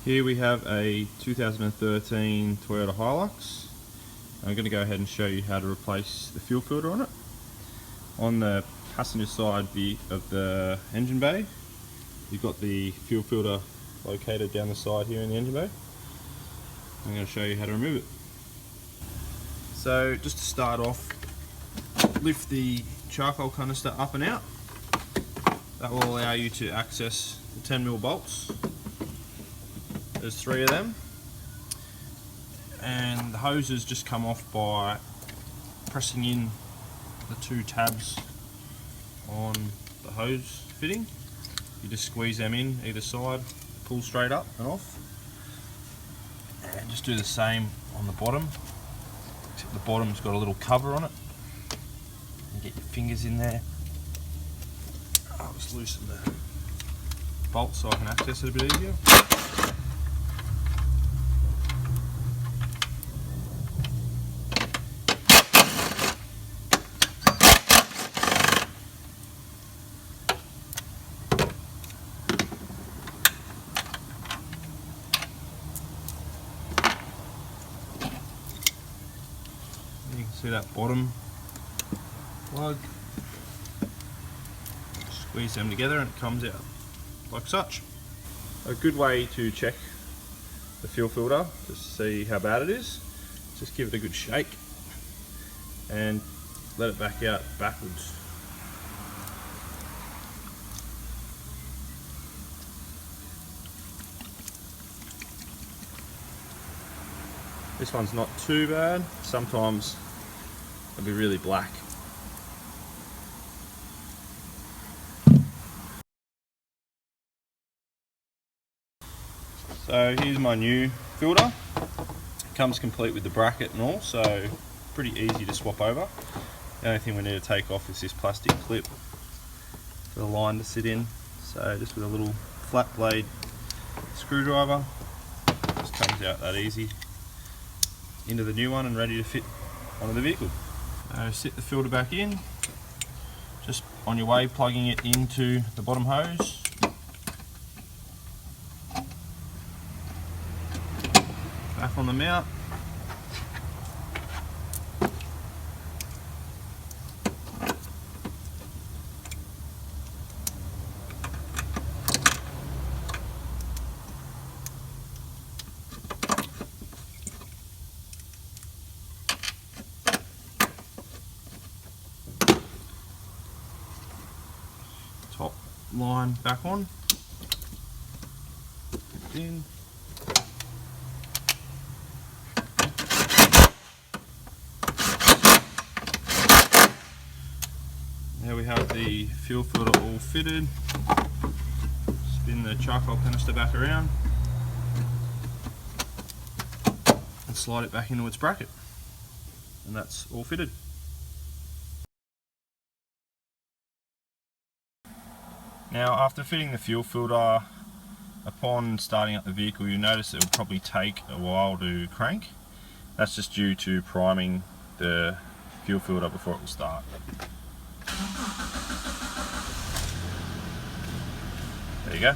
Here we have a 2013 Toyota Hilux. I'm going to go ahead and show you how to replace the fuel filter on it. On the passenger side of the engine bay, you've got the fuel filter located down the side here in the engine bay. I'm going to show you how to remove it. So just to start off, lift the charcoal canister up and out. That will allow you to access the 10mm bolts. There's 3 of them, and the hoses just come off by pressing in the 2 tabs on the hose fitting. You just squeeze them in either side, pull straight up and off, and just do the same on the bottom, except the bottom's got a little cover on it. You get your fingers in there. I'll just loosen the bolt so I can access it a bit easier. You can see that bottom plug. Squeeze them together and it comes out like such. A good way to check the fuel filter to see how bad it is, just give it a good shake and let it back out backwards. This one's not too bad. Sometimes it'll be really black. So here's my new filter. It comes complete with the bracket and all, so pretty easy to swap over. The only thing we need to take off is this plastic clip for the line to sit in. So just with a little flat blade screwdriver, just comes out that easy into the new one and ready to fit onto the vehicle. So sit the filter back in, just on your way plugging it into the bottom hose. Back on the mount. Top line back on. In. Now we have the fuel filter all fitted. Spin the charcoal canister back around and slide it back into its bracket, and that's all fitted. Now after fitting the fuel filter, upon starting up the vehicle you'll notice it will probably take a while to crank. That's just due to priming the fuel filter before it will start. There you go.